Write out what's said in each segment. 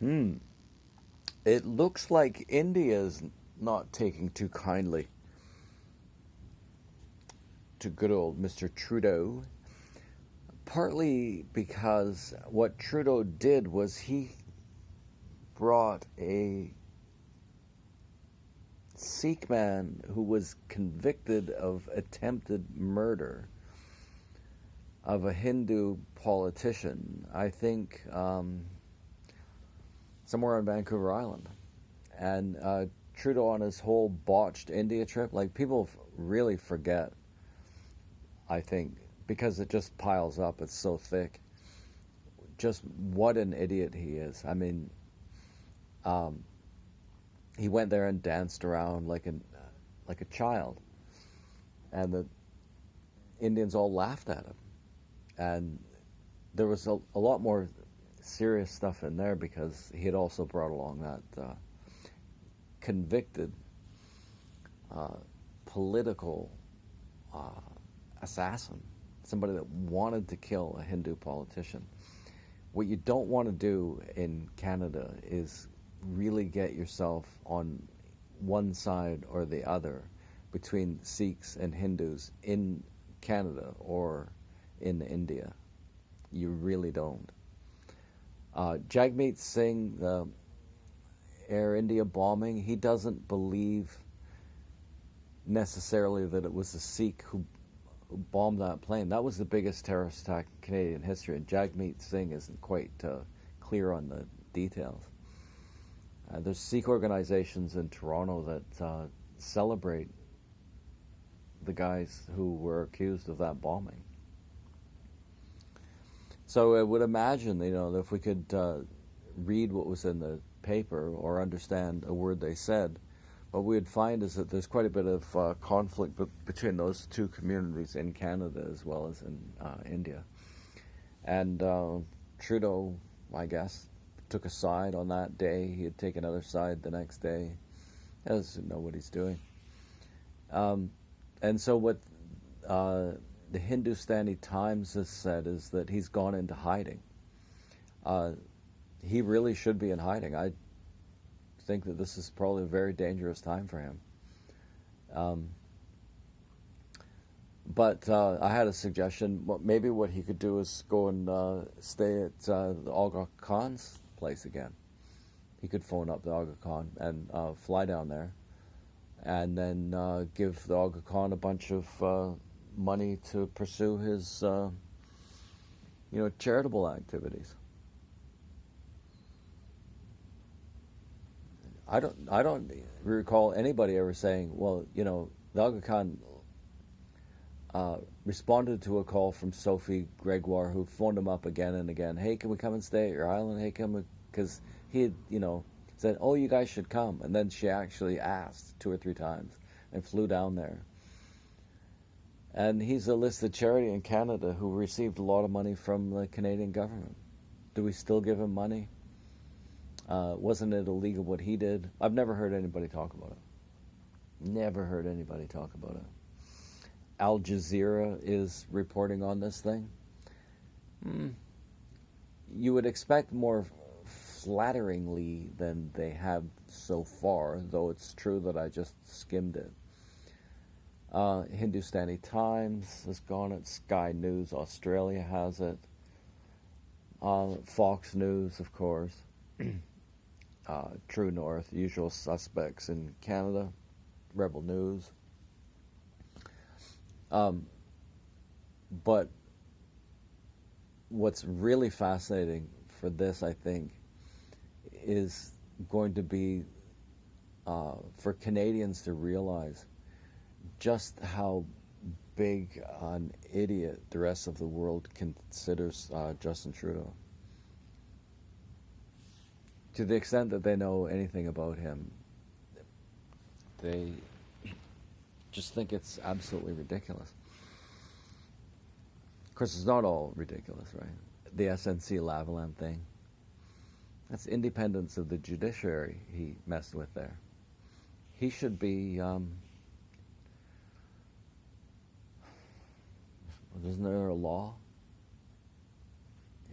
It looks like India's not taking too kindly to good old Mr. Trudeau. Partly because what Trudeau did was he brought a Sikh man who was convicted of attempted murder of a Hindu politician, I think somewhere on Vancouver Island. And Trudeau, on his whole botched India trip, like, people really forget, I think, because it just piles up, it's so thick, just what an idiot he is. I mean, he went there and danced around like a child, and the Indians all laughed at him. And there was a lot more serious stuff in there, because he had also brought along that convicted political assassin, somebody that wanted to kill a Hindu politician. What you don't want to do in Canada is really get yourself on one side or the other between Sikhs and Hindus in Canada or in India. You really don't. Jagmeet Singh, the Air India bombing, he doesn't believe necessarily that it was a Sikh who bombed that plane. That was the biggest terrorist attack in Canadian history, and Jagmeet Singh isn't quite clear on the details. There's Sikh organizations in Toronto that celebrate the guys who were accused of that bombing. So I would imagine, that if we could read what was in the paper or understand a word they said, what we would find is that there's quite a bit of conflict between those two communities in Canada as well as in India. And Trudeau, I guess, took a side on that day. He'd take another side the next day. He doesn't know what he's doing. And so what the Hindustani Times has said is that he's gone into hiding. He really should be in hiding. I think that this is probably a very dangerous time for him. But I had a suggestion. Maybe what he could do is go and stay at the Aga Khan's place again. He could phone up the Aga Khan and fly down there, and then give the Aga Khan a bunch of money to pursue his, charitable activities. I don't recall anybody ever saying, well, the Aga Khan responded to a call from Sophie Gregoire, who phoned him up again and again. Hey, can we come and stay at your island? Hey, because he had, said, oh, you guys should come. And then she actually asked 2 or 3 times and flew down there. And he's a listed charity in Canada who received a lot of money from the Canadian government. Do we still give him money? Wasn't it illegal what he did? I've never heard anybody talk about it. Never heard anybody talk about it. Al Jazeera is reporting on this thing. You would expect more flatteringly than they have so far, though it's true that I just skimmed it. Hindustani Times has gone it. Sky News Australia has it. Fox News, of course. True North, Usual Suspects in Canada. Rebel News. But what's really fascinating for this, I think, is going to be for Canadians to realize just how big an idiot the rest of the world considers Justin Trudeau. To the extent that they know anything about him, they just think it's absolutely ridiculous. Of course, it's not all ridiculous, right? The SNC-Lavalin thing. That's independence of the judiciary he messed with there. He should be... isn't there a law?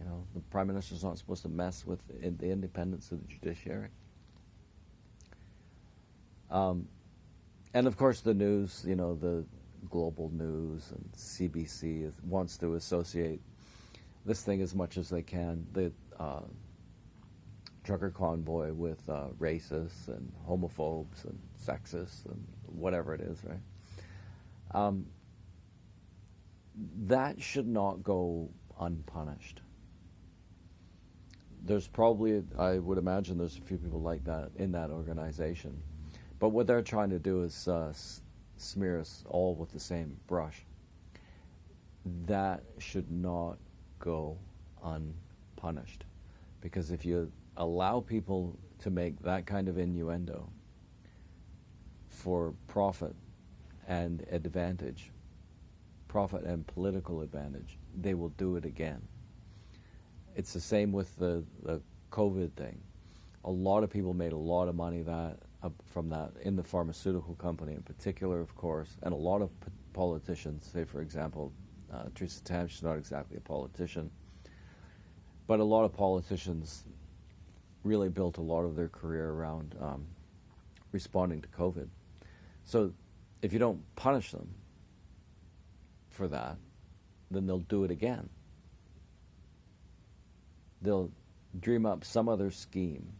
You know, the Prime Minister's not supposed to mess with the independence of the judiciary. And of course the news, you know, the global news and CBC wants to associate this thing as much as they can, the trucker convoy, with racists and homophobes and sexists and whatever it is, right? That should not go unpunished. There's probably, I would imagine there's a few people like that in that organization. But what they're trying to do is smear us all with the same brush. That should not go unpunished. Because if you allow people to make that kind of innuendo for profit and advantage, profit and political advantage, they will do it again. It's the same with the COVID thing. A lot of people made a lot of money from that, in the pharmaceutical company in particular, of course, and a lot of politicians, say for example, Theresa Tam, she's not exactly a politician, but a lot of politicians really built a lot of their career around responding to COVID. So if you don't punish them for that, then they'll do it again. They'll dream up some other scheme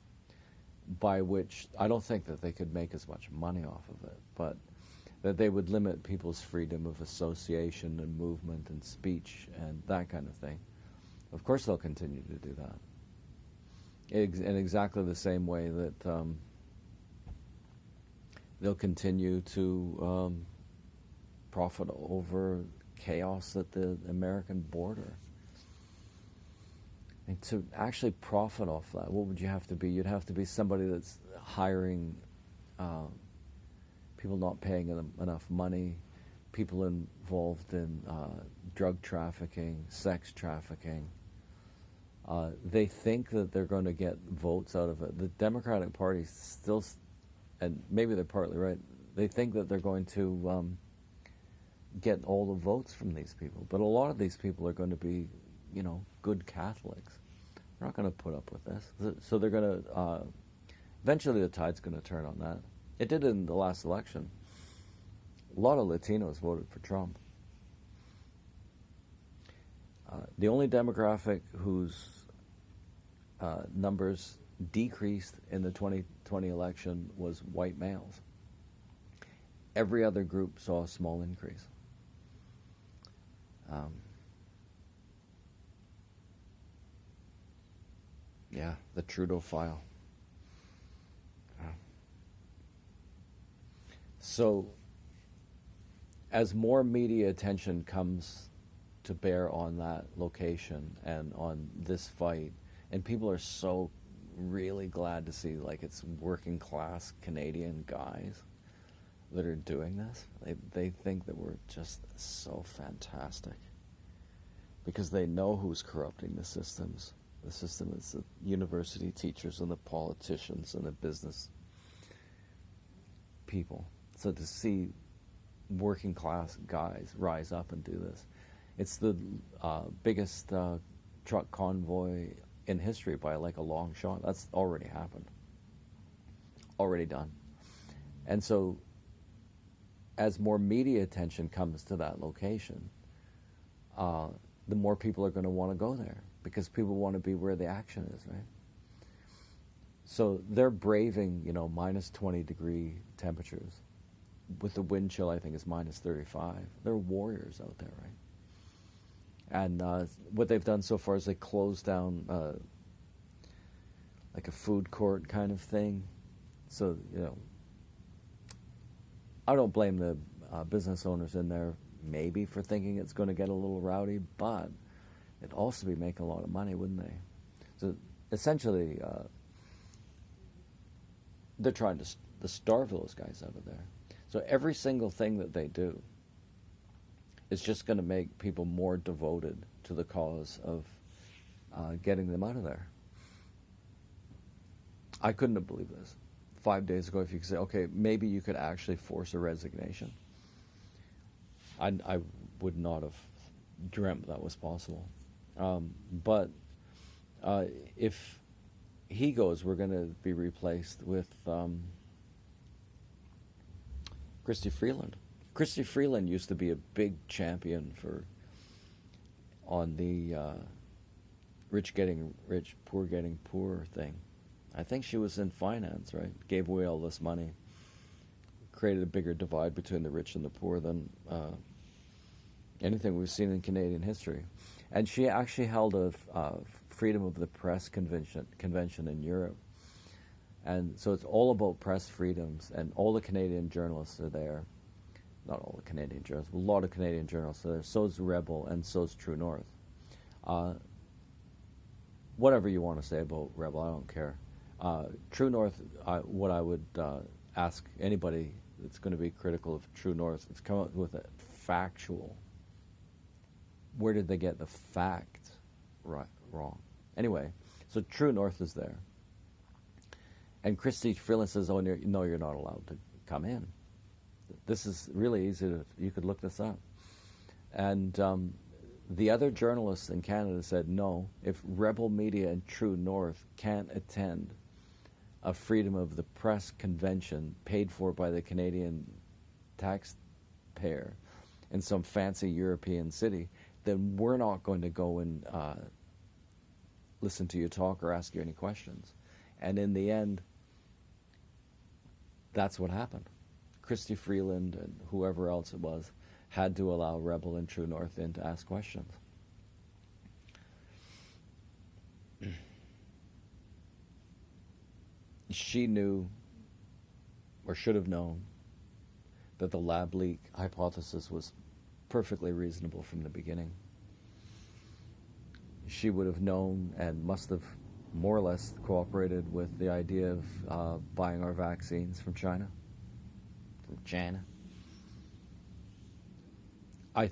by which, I don't think that they could make as much money off of it, but that they would limit people's freedom of association and movement and speech and that kind of thing. Of course they'll continue to do that. In exactly the same way that they'll continue to profit over chaos at the American border. And to actually profit off that, what would you have to be? You'd have to be somebody that's hiring people not paying them enough money, people involved in drug trafficking, sex trafficking. They think that they're going to get votes out of it. The Democratic Party still, and maybe they're partly right, they think that they're going to get all the votes from these people. But a lot of these people are going to be, you know, good Catholics. They're not going to put up with this. So they're going to, eventually the tide's going to turn on that. It did in the last election. A lot of Latinos voted for Trump. The only demographic whose numbers decreased in the 2020 election was white males. Every other group saw a small increase. Yeah, the Trudeau file. So, as more media attention comes to bear on that location and on this fight, and people are so really glad to see, like, it's working class Canadian guys that are doing this. They think that we're just so fantastic because they know who's corrupting the systems. The system is the university teachers and the politicians and the business people. So to see working class guys rise up and do this, it's the biggest truck convoy in history by like a long shot. That's already happened, already done. And so as more media attention comes to that location, the more people are going to want to go there because people want to be where the action is, right? So they're braving, you know, minus 20 degree temperatures. With the wind chill, I think, is minus 35. They're warriors out there, right? And what they've done so far is they closed down like a food court kind of thing. So, you know, I don't blame the business owners in there maybe for thinking it's going to get a little rowdy, but it'd also be making a lot of money, wouldn't they? So essentially, they're trying to starve those guys out of there. So every single thing that they do is just going to make people more devoted to the cause of getting them out of there. I couldn't have believed this 5 days ago. If you could say, okay, maybe you could actually force a resignation, I would not have dreamt that was possible. But Uh, if he goes, we're going to be replaced with Christy Freeland. Christy Freeland used to be a big champion for on the rich getting rich, poor getting poor thing. I think she was in finance, right? Gave away all this money, created a bigger divide between the rich and the poor than anything we've seen in Canadian history. And she actually held a freedom of the press convention in Europe. And so it's all about press freedoms, and all the Canadian journalists are there. Not all the Canadian journalists, but a lot of Canadian journalists are there. So is Rebel, and so is True North. Whatever you want to say about Rebel, I don't care. True North, what I would ask anybody that's going to be critical of True North is come up with a factual. Where did they get the fact wrong? Anyway, so True North is there. And Christy Freeland says, oh, no, you're not allowed to come in. This is really easy. You could look this up. And the other journalists in Canada said, no, if Rebel Media and True North can't attend a freedom of the press convention paid for by the Canadian taxpayer in some fancy European city, then we're not going to go and listen to you talk or ask you any questions. And in the end, that's what happened. Christy Freeland and whoever else it was had to allow Rebel and True North in to ask questions. She knew, or should have known, that the lab leak hypothesis was perfectly reasonable from the beginning. She would have known and must have more or less cooperated with the idea of buying our vaccines from China. I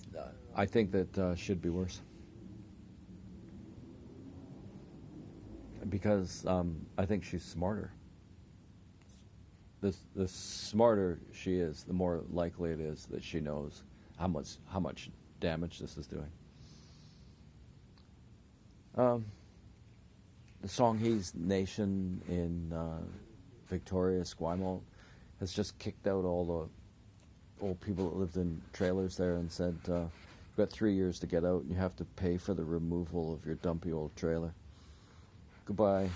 think that should be worse. Because I think she's smarter. The smarter she is, the more likely it is that she knows how much damage this is doing. The Songhees Nation in Victoria, Esquimalt, has just kicked out all the old people that lived in trailers there and said, you've got 3 years to get out and you have to pay for the removal of your dumpy old trailer. Goodbye.